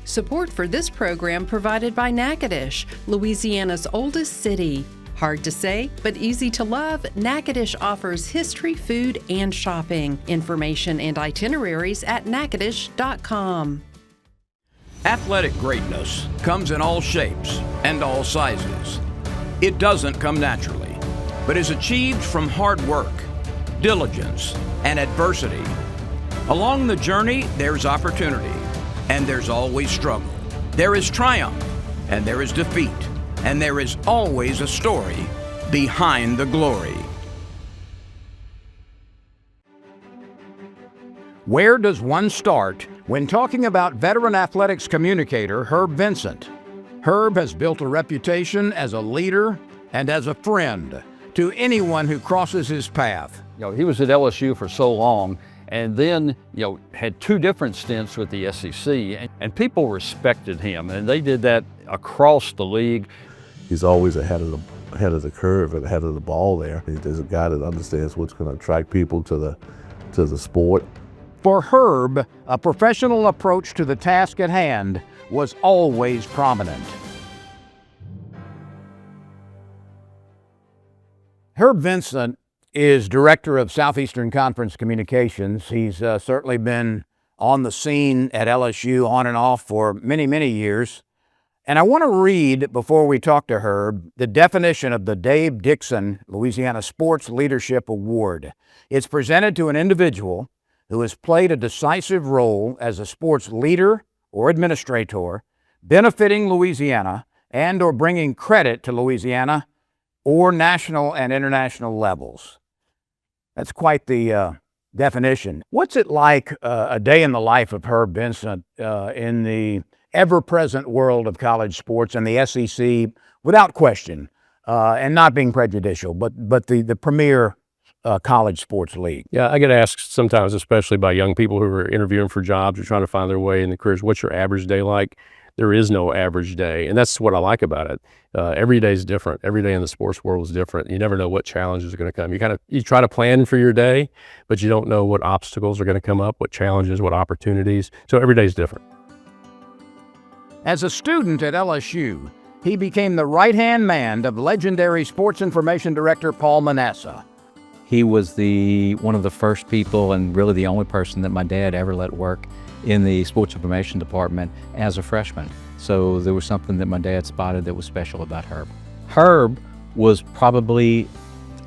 Support for this program provided by Natchitoches, Louisiana's oldest city. Hard to say, but easy to love, Natchitoches offers history, food, and shopping. Information and itineraries at natchitoches.com. Athletic greatness comes in all shapes and all sizes. It doesn't come naturally, but is achieved from hard work, diligence, and adversity. Along the journey, there's opportunity, and there's always struggle. There is triumph, and there is defeat, and there is always a story behind the glory. Where does one start when talking about veteran athletics communicator Herb Vincent? Herb has built a reputation as a leader and as a friend to anyone who crosses his path. He was at LSU for so long, and then had two different stints with the SEC, and people respected him, and they did that across the league. He's always ahead of the curve and ahead of the ball there. He's a guy that understands what's going to attract people to the sport. For Herb, a professional approach to the task at hand was always prominent. Herb Vincent is Director of Southeastern Conference Communications. He's certainly been on the scene at LSU on and off for many, many years. And I want to read, before we talk to Herb, the definition of the Dave Dixon Louisiana Sports Leadership Award. It's presented to an individual who has played a decisive role as a sports leader or administrator, benefiting Louisiana and or bringing credit to Louisiana or national and international levels. That's quite the definition. What's it like a day in the life of Herb Vincent in the ever-present world of college sports and the SEC, without question, and not being prejudicial, but the premier college sports league? Yeah, I get asked sometimes, especially by young people who are interviewing for jobs or trying to find their way in their careers, what's your average day like? There is no average day, and that's what I like about it. Every day is different. Every day in the sports world is different. You never know what challenges are going to come. You try to plan for your day, but you don't know what obstacles are going to come up, what challenges, what opportunities. So every day is different. As a student at LSU, he became the right-hand man of legendary sports information director Paul Manasseh. He was one of the first people and really the only person that my dad ever let work in the sports information department as a freshman. So there was something that my dad spotted that was special about Herb. Herb was probably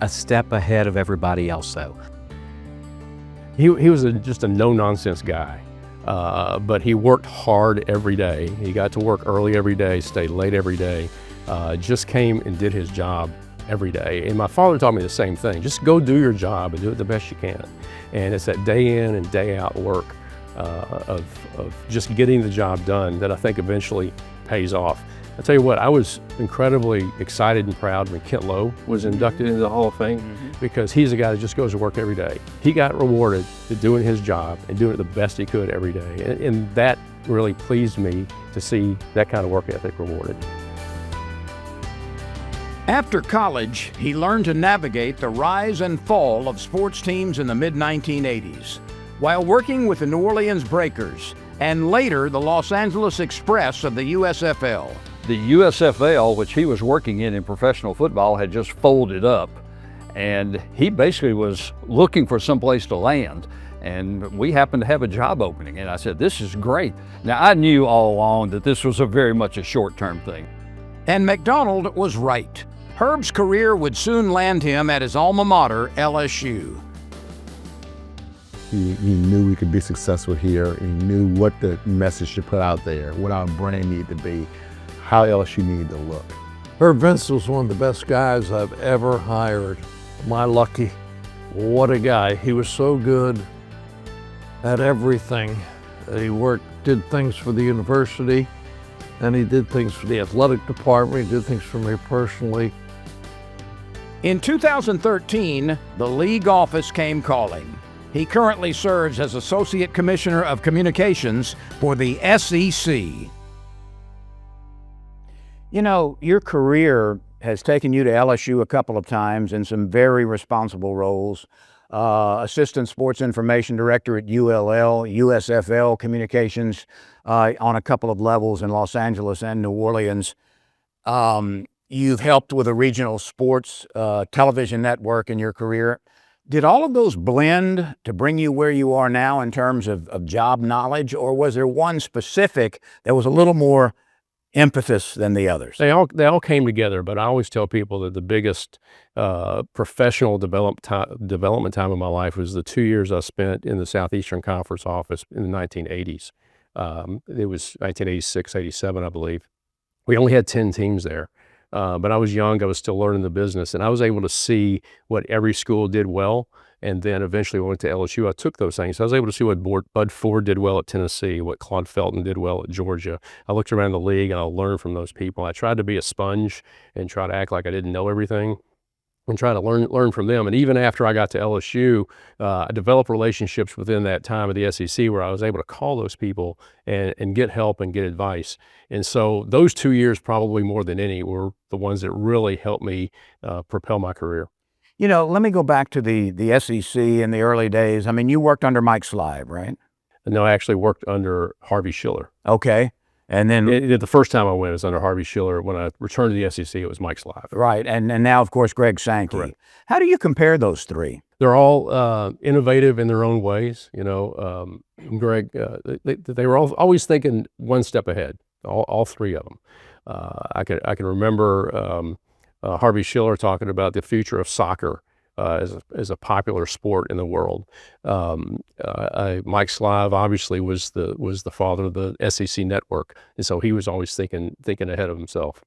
a step ahead of everybody else though. He was just a no-nonsense guy, but he worked hard every day. He got to work early every day, stayed late every day, just came and did his job every day. And my father taught me the same thing. Just go do your job and do it the best you can. And it's that day in and day out work of just getting the job done that I think eventually pays off. I tell you what, I was incredibly excited and proud when Kent Lowe was inducted into the Hall of Fame because he's a guy that just goes to work every day. He got rewarded for doing his job and doing it the best he could every day. And that really pleased me to see that kind of work ethic rewarded. After college, he learned to navigate the rise and fall of sports teams in the mid-1980s, while working with the New Orleans Breakers and later the Los Angeles Express of the USFL. The USFL, which he was working in professional football, had just folded up, and he basically was looking for someplace to land. And we happened to have a job opening, and I said, this is great. Now, I knew all along that this was very much a short-term thing. And McDonald was right. Herb's career would soon land him at his alma mater, LSU. He knew we could be successful here. He knew what the message to put out there, what our brand needed to be, how LSU needed to look. Herb Vincent was one of the best guys I've ever hired. My lucky. What a guy. He was so good at everything. He did things for the university, and he did things for the athletic department. He did things for me personally. In 2013, the league office came calling. He currently serves as Associate Commissioner of Communications for the SEC. You know, your career has taken you to LSU a couple of times in some very responsible roles. Assistant Sports Information Director at ULL, USFL Communications on a couple of levels in Los Angeles and New Orleans. You've helped with a regional sports television network in your career. Did all of those blend to bring you where you are now in terms of job knowledge, or was there one specific that was a little more emphasis than the others? They all came together, but I always tell people that the biggest professional development time of my life was the 2 years I spent in the Southeastern Conference office in the 1980s. It was 1986, 87, I believe. We only had 10 teams there. But I was young, I was still learning the business, and I was able to see what every school did well. And then eventually when I went to LSU, I took those things. I was able to see what Bud Ford did well at Tennessee, what Claude Felton did well at Georgia. I looked around the league and I learned from those people. I tried to be a sponge and try to act like I didn't know everything and try to learn from them. And even after I got to LSU, I developed relationships within that time of the SEC where I was able to call those people and get help and get advice. And so those 2 years, probably more than any, were the ones that really helped me propel my career. You know, let me go back to the SEC in the early days. I mean, you worked under Mike Slive, right? No, I actually worked under Harvey Schiller. Okay. And then the first time I went was under Harvey Schiller. When I returned to the SEC, it was Mike Slive. right, and now, of course, Greg Sankey. Correct. How do you compare those three? They're all innovative in their own ways. You know, Greg, they were always thinking one step ahead. All three of them. I can remember Harvey Schiller talking about the future of soccer as a popular sport in the world. Mike Slive obviously was the father of the SEC network, and so he was always thinking ahead of himself.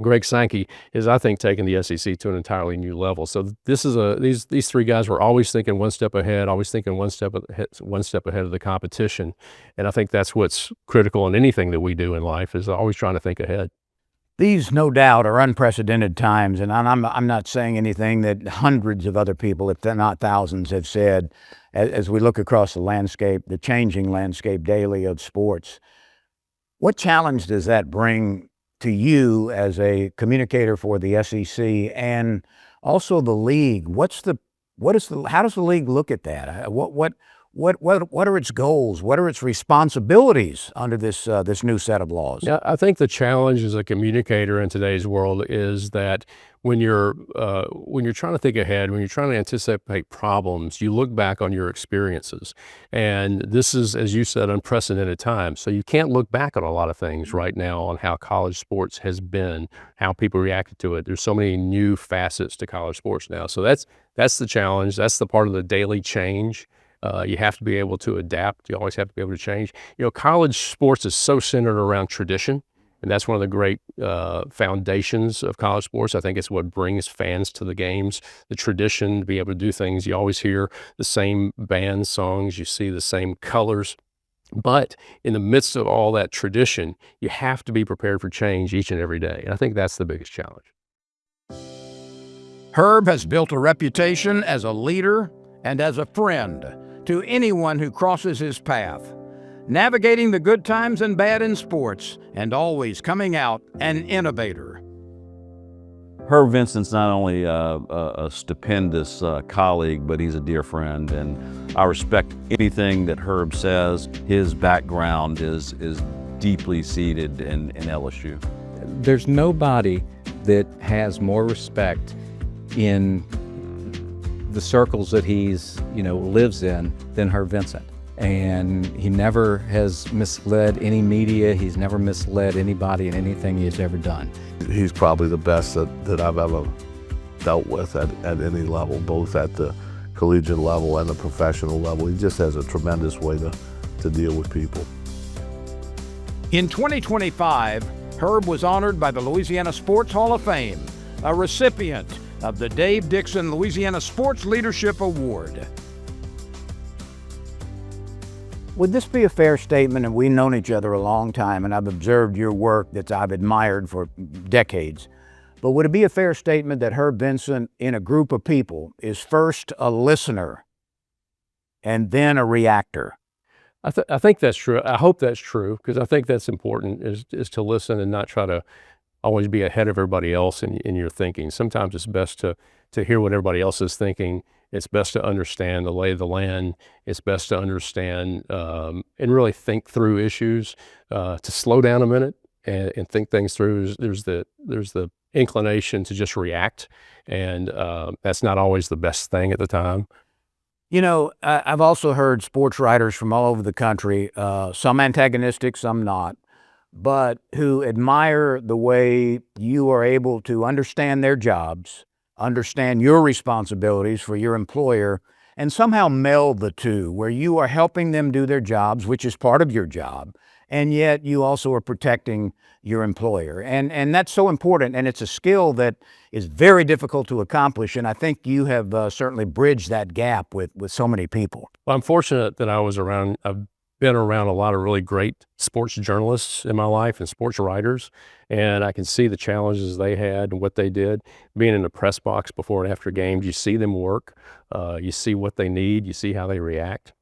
Greg Sankey is, I think, taking the SEC to an entirely new level. So these three guys were always thinking one step ahead, always thinking one step ahead of the competition, and I think that's what's critical in anything that we do in life, is always trying to think ahead. These, no doubt, are unprecedented times, and I'm not saying anything that hundreds of other people, if not thousands, have said as we look across the landscape, the changing landscape daily of sports. What challenge does that bring to you as a communicator for the SEC and also the league? How does the league look at that? What are its goals? What are its responsibilities under this new set of laws? Yeah, I think the challenge as a communicator in today's world is that when you're trying to think ahead, when you're trying to anticipate problems, you look back on your experiences. And this is, as you said, unprecedented times. So you can't look back on a lot of things right now on how college sports has been, how people reacted to it. There's so many new facets to college sports now. So that's the challenge. That's the part of the daily change. You have to be able to adapt. You always have to be able to change. You know, college sports is so centered around tradition, and that's one of the great foundations of college sports. I think it's what brings fans to the games, the tradition, to be able to do things. You always hear the same band songs. You see the same colors. But in the midst of all that tradition, you have to be prepared for change each and every day. And I think that's the biggest challenge. Herb has built a reputation as a leader and as a friend to anyone who crosses his path, navigating the good times and bad in sports, and always coming out an innovator. Herb Vincent's not only a stupendous colleague, but he's a dear friend, and I respect anything that Herb says. His background is deeply seated in LSU. There's nobody that has more respect in the circles that he's, lives in than Herb Vincent. And he never has misled any media. He's never misled anybody in anything he's ever done. He's probably the best that I've ever dealt with at any level, both at the collegiate level and the professional level. He just has a tremendous way to deal with people. In 2025, Herb was honored by the Louisiana Sports Hall of Fame, a recipient of the Dave Dixon Louisiana Sports Leadership Award. Would this be a fair statement, and we've known each other a long time, and I've observed your work that I've admired for decades, but would it be a fair statement that Herb Vincent, in a group of people, is first a listener and then a reactor? I think that's true. I hope that's true, because I think that's important, is to listen and not try to always be ahead of everybody else in your thinking. Sometimes it's best to hear what everybody else is thinking It's best to understand the lay of the land. It's best to understand and really think through issues, to slow down a minute and think things through. There's the inclination to just react, and that's not always the best thing at the time. You know, I've also heard sports writers from all over the country, some antagonistic, some not, but who admire the way you are able to understand their jobs, understand your responsibilities for your employer, and somehow meld the two, where you are helping them do their jobs, which is part of your job, and yet you also are protecting your employer. And that's so important, and it's a skill that is very difficult to accomplish, and I think you have certainly bridged that gap with so many people. Well, I'm fortunate that I've been around a lot of really great sports journalists in my life and sports writers, and I can see the challenges they had and what they did. Being in the press box before and after games, you see them work, you see what they need, you see how they react.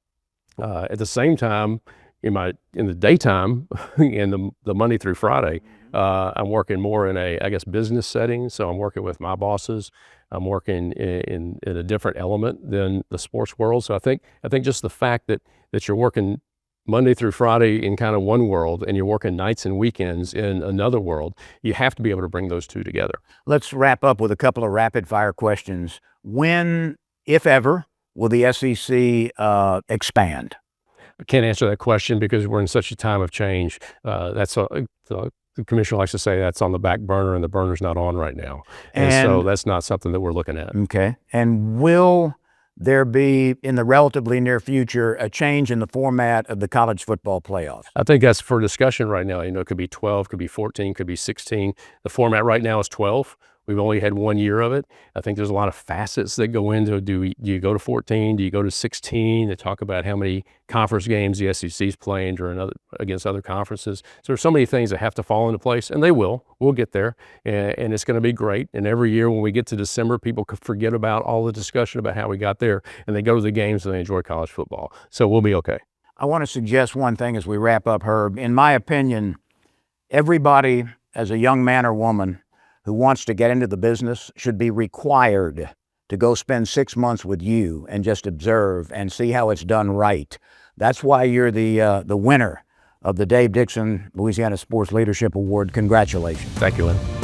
At the same time, in the daytime, in the Monday through Friday, I'm working more in a, I guess, business setting. So I'm working with my bosses. I'm working in a different element than the sports world. So I think just the fact that you're working Monday through Friday in kind of one world, and you're working nights and weekends in another world, you have to be able to bring those two together. Let's wrap up with a couple of rapid fire questions. When, if ever, will the SEC expand? I can't answer that question because we're in such a time of change. The commissioner likes to say that's on the back burner, and the burner's not on right now. And so that's not something that we're looking at. Okay. And will there be, in the relatively near future, a change in the format of the college football playoffs? I think that's for discussion right now. You know, it could be 12, could be 14, could be 16. The format right now is 12. We've only had 1 year of it. I think there's a lot of facets that go into, do you go to 14? Do you go to 16? They talk about how many conference games the SEC's playing against other conferences. So there's so many things that have to fall into place, and they will. We'll get there, and it's going to be great. And every year when we get to December, people could forget about all the discussion about how we got there, and they go to the games and they enjoy college football. So we'll be okay. I want to suggest one thing as we wrap up, Herb. In my opinion, everybody, as a young man or woman who wants to get into the business, should be required to go spend 6 months with you and just observe and see how it's done right. That's why you're the winner of the Dave Dixon Louisiana Sports Leadership Award. Congratulations. Thank you, Lynn.